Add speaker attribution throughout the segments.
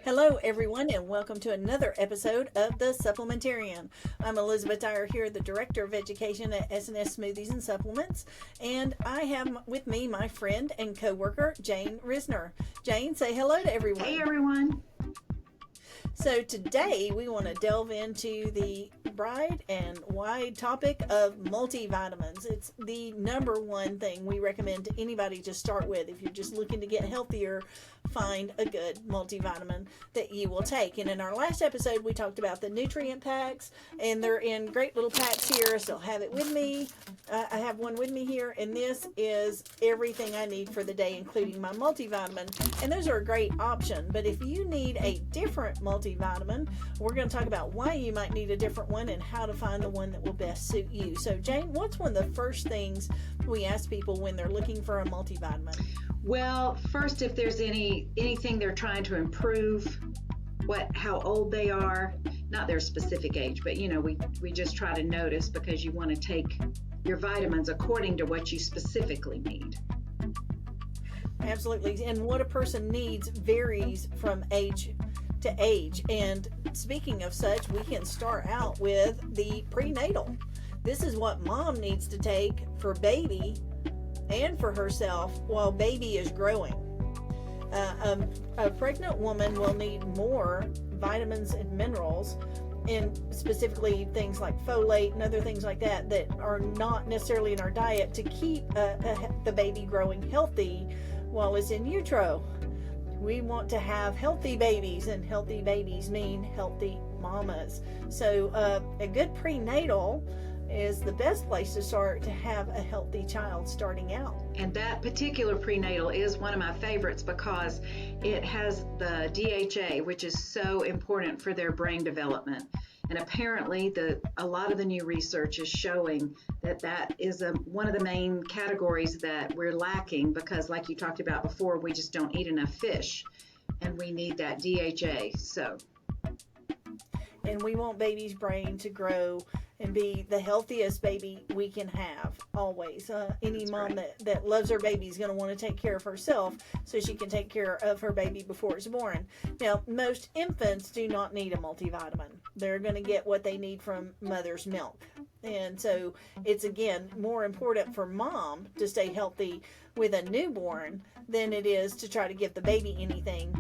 Speaker 1: Hello, everyone, and welcome to another episode of the Supplementarian. I'm Elizabeth Dyer here, the Director of Education at S&S Smoothies and Supplements, and I have with me my friend and co-worker, Jayne Rizner. Jayne, say hello to everyone.
Speaker 2: Hey, everyone.
Speaker 1: So today we want to delve into the bright and wide topic of multivitamins. It's the number one thing we recommend to anybody to start with. If you're just looking to get healthier, find a good multivitamin that you will take. And in our last episode, we talked about the nutrient packs, and they're in great little packs here. I still have it with me. I have one with me here, and this is everything I need for the day, including my multivitamin. And those are a great option. But if you need a different multivitamin, we're going to talk about why you might need a different one and how to find the one that will best suit you. So, Jayne, what's one of the first things we ask people when they're looking for a multivitamin?
Speaker 2: Well, first, if there's anything they're trying to improve, how old they are, not their specific age, but we just try to notice because you want to take your vitamins according to what you specifically need.
Speaker 1: Absolutely. And what a person needs varies from age to age. And speaking of such, we can start out with the prenatal. This is what mom needs to take for baby and for herself while baby is growing. A pregnant woman will need more vitamins and minerals, and specifically things like folate and other things like that are not necessarily in our diet to keep the baby growing healthy while it's in utero. We want to have healthy babies, and healthy babies mean healthy mamas. So a good prenatal is the best place to start to have a healthy child starting out.
Speaker 2: And that particular prenatal is one of my favorites because it has the DHA, which is so important for their brain development. And apparently a lot of the new research is showing that is one of the main categories that we're lacking because, like you talked about before, we just don't eat enough fish and we need that DHA.
Speaker 1: And we want baby's brain to grow and be the healthiest baby we can have always. Any
Speaker 2: That's
Speaker 1: mom
Speaker 2: right.
Speaker 1: that loves her baby is going to want to take care of herself so she can take care of her baby before it's born. Now, most infants do not need a multivitamin. They're going to get what they need from mother's milk. And so it's, again, more important for mom to stay healthy with a newborn than it is to try to give the baby anything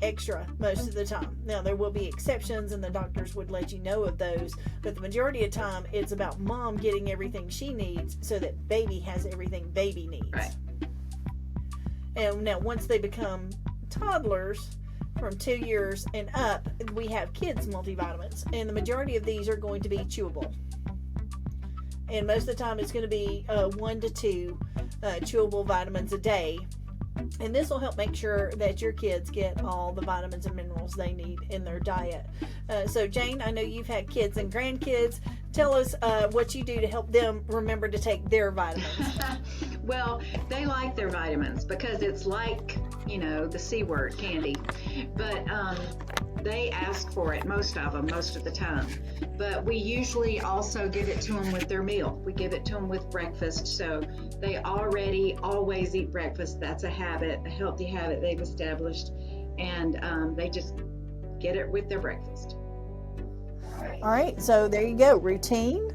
Speaker 1: extra most of the time. Now, there will be exceptions, and the doctors would let you know of those, but the majority of the time, it's about mom getting everything she needs so that baby has everything baby needs.
Speaker 2: Right.
Speaker 1: And now, once they become toddlers, from 2 years and up, we have kids multivitamins, and the majority of these are going to be chewable. And most of the time, it's going to be 1 to 2 chewable vitamins a day. And this will help make sure that your kids get all the vitamins and minerals they need in their diet. So, Jayne, I know you've had kids and grandkids. Tell us what you do to help them remember to take their vitamins.
Speaker 2: Well, they like their vitamins because it's like, the C word, candy. But they ask for it, most of the time. But we usually also give it to them with their meal. We give it to them with breakfast. So they already always eat breakfast. That's a habit, a healthy habit they've established. And they just get it with their breakfast.
Speaker 1: All right, so there you go. Routine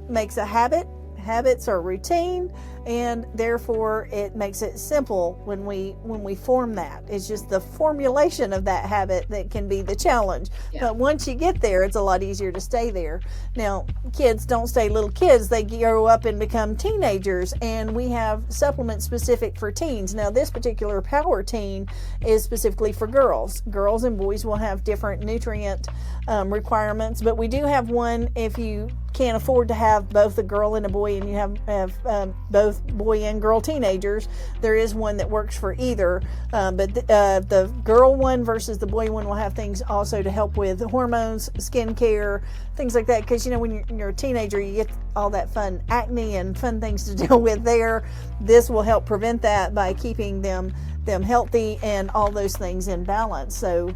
Speaker 1: makes a habit. Habits are routine, and therefore it makes it simple when we form that. It's just the formulation of that habit that can be the challenge.
Speaker 2: Yeah.
Speaker 1: But once you get there, it's a lot easier to stay there. Now, kids don't stay little kids. They grow up and become teenagers, and we have supplements specific for teens. Now, this particular Power Teen is specifically for girls. Girls and boys will have different nutrient requirements, but we do have one if you can't afford to have both a girl and a boy, and you have both boy and girl teenagers. There is one that works for either, but the girl one versus the boy one will have things also to help with hormones, skin care, things like that. Because when you're a teenager, you get all that fun acne and fun things to deal with there. This will help prevent that by keeping them healthy and all those things in balance. So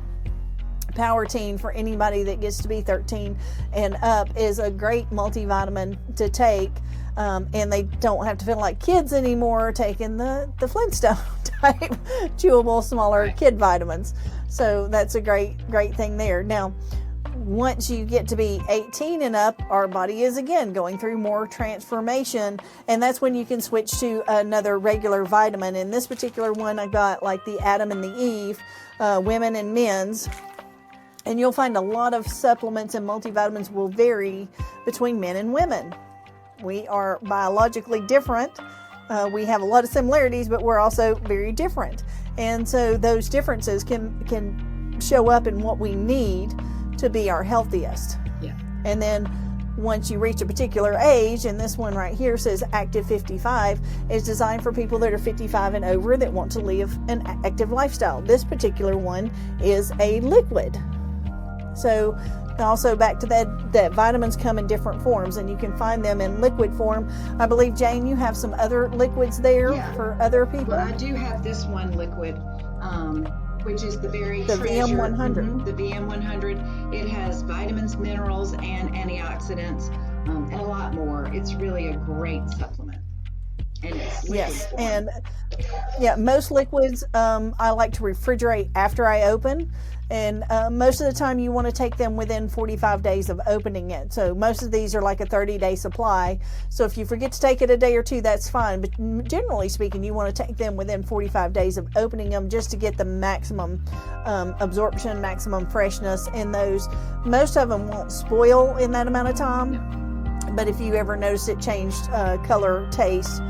Speaker 1: Power Teen, for anybody that gets to be 13 and up, is a great multivitamin to take, and they don't have to feel like kids anymore taking the Flintstone type chewable smaller kid vitamins. So that's a great thing there. Now, once you get to be 18 and up, our body is again going through more transformation, and that's when you can switch to another regular vitamin. In this particular one, I got like the Adam and the Eve, women and men's, and you'll find a lot of supplements and multivitamins will vary between men and women. We are biologically different. We have a lot of similarities, but we're also very different, and so those differences can show up in what we need to be our healthiest.
Speaker 2: Yeah.
Speaker 1: And then once you reach a particular age, and this one right here says active 55, is designed for people that are 55 and over that want to live an active lifestyle. This particular one is a liquid. So also back to that vitamins come in different forms, and you can find them in liquid form. I believe, Jayne, you have some other liquids there for other people.
Speaker 2: Well, I do have this one liquid, which is the
Speaker 1: VM100.
Speaker 2: The VM100. It has vitamins, minerals, and antioxidants, and a lot more. It's really a great supplement. And it's
Speaker 1: yes, and most liquids I like to refrigerate after I open. And most of the time you want to take them within 45 days of opening it. So most of these are like a 30-day supply. So if you forget to take it a day or two, that's fine. But generally speaking, you want to take them within 45 days of opening them just to get the maximum absorption, maximum freshness in those. Most of them won't spoil in that amount of time.
Speaker 2: Yeah.
Speaker 1: But if you ever notice it changed color, taste,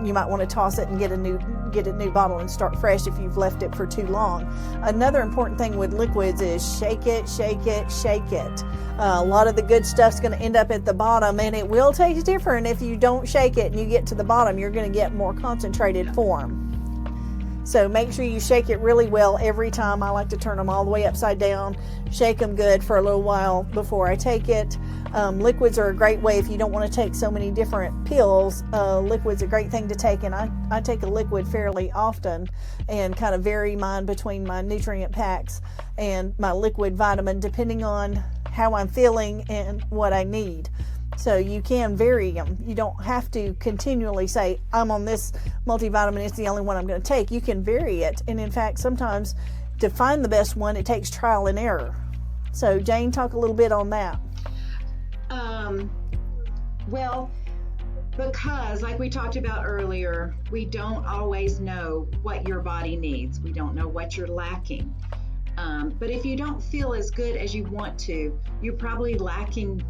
Speaker 1: you might want to toss it and get a new bottle and start fresh if you've left it for too long. Another important thing with liquids is shake it. A lot of the good stuff's going to end up at the bottom, and it will taste different if you don't shake it and you get to the bottom. You're going to get more concentrated form. So make sure you shake it really well every time. I like to turn them all the way upside down, shake them good for a little while before I take it. Liquids are a great way if you don't want to take so many different pills. Liquid's a great thing to take, and I take a liquid fairly often and kind of vary mine between my nutrient packs and my liquid vitamin depending on how I'm feeling and what I need. So you can vary them. You don't have to continually say, I'm on this multivitamin, it's the only one I'm going to take. You can vary it. And in fact, sometimes to find the best one, it takes trial and error. So Jayne, talk a little bit on that.
Speaker 2: Well, because like we talked about earlier, we don't always know what your body needs. We don't know what you're lacking. But if you don't feel as good as you want to, you're probably lacking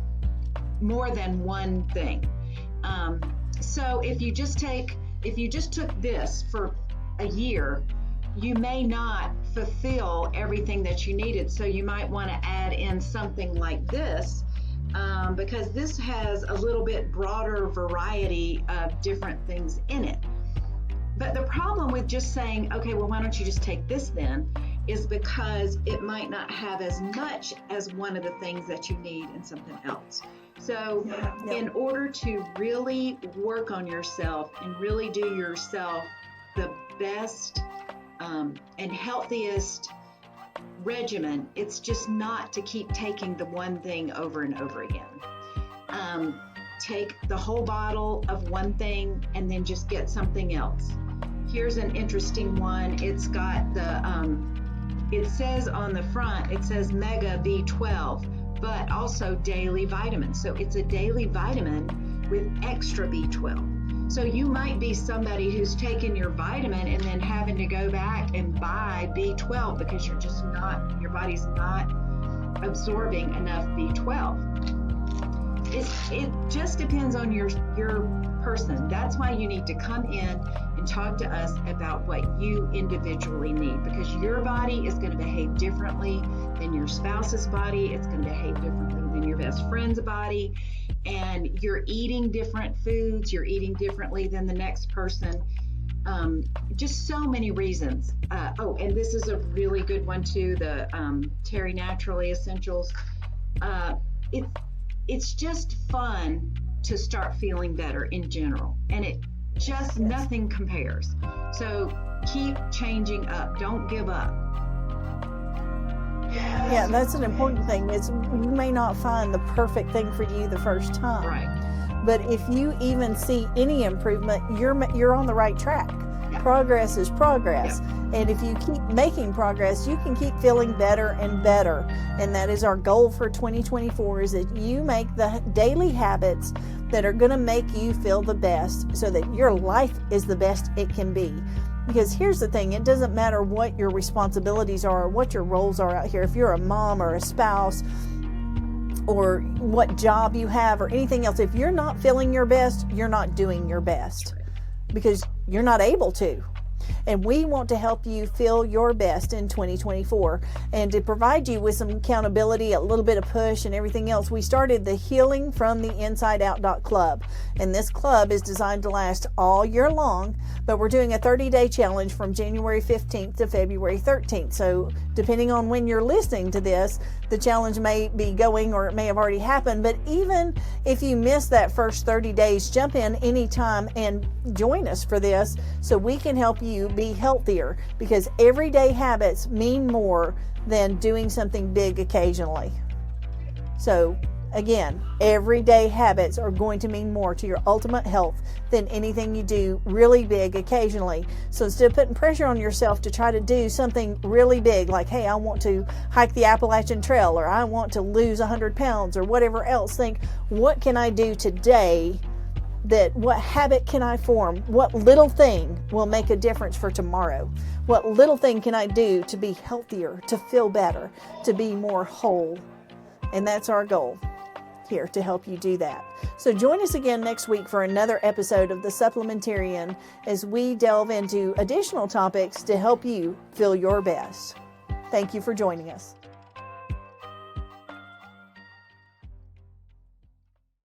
Speaker 2: more than one thing. So if you just took this for a year, you may not fulfill everything that you needed. So you might want to add in something like this, because this has a little bit broader variety of different things in it. But the problem with just saying, okay, well, why don't you just take this then, is because it might not have as much as one of the things that you need in something else. So in order to really work on yourself and really do yourself the best and healthiest regimen, it's just not to keep taking the one thing over and over again. Take the whole bottle of one thing and then just get something else. Here's an interesting one. It's got it says on the front, it says Mega B12, but also daily vitamins. So it's a daily vitamin with extra B12. So you might be somebody who's taken your vitamin and then having to go back and buy B12 because your body's not absorbing enough B12. It just depends on your person. That's why you need to come in and talk to us about what you individually need, because your body is going to behave differently than your spouse's body. It's going to behave differently than your best friend's body, and you're eating different foods. You're eating differently than the next person. Just so many reasons. And this is a really good one too, the Terry Naturally Essentials. It's just fun to start feeling better in general, and it just nothing compares. So keep changing up. Don't give up.
Speaker 1: Yeah, that's an important thing. You may not find the perfect thing for you the first time.
Speaker 2: Right.
Speaker 1: But if you even see any improvement, you're on the right track. Progress is progress. And if you keep making progress, you can keep feeling better and better. And that is our goal for 2024, is that you make the daily habits that are going to make you feel the best, so that your life is the best it can be. Because here's the thing, it doesn't matter what your responsibilities are or what your roles are out here. If you're a mom or a spouse, or what job you have, or anything else, if you're not feeling your best, you're not doing your best, because you're not able to. And we want to help you feel your best in 2024. And to provide you with some accountability, a little bit of push and everything else, we started the Healing from the Inside Out Club. And this club is designed to last all year long, but we're doing a 30-day challenge from January 15th to February 13th. So depending on when you're listening to this, the challenge may be going, or it may have already happened. But even if you miss that first 30 days, jump in anytime and join us for this, so we can help you be healthier, because everyday habits mean more than doing something big occasionally. So again, everyday habits are going to mean more to your ultimate health than anything you do really big occasionally. So instead of putting pressure on yourself to try to do something really big, like, hey, I want to hike the Appalachian Trail, or I want to lose 100 pounds, or whatever else, think, what can I do today? What habit can I form? What little thing will make a difference for tomorrow? What little thing can I do to be healthier, to feel better, to be more whole? And that's our goal here, to help you do that. So join us again next week for another episode of the Supplementarian, as we delve into additional topics to help you feel your best. Thank you for joining us.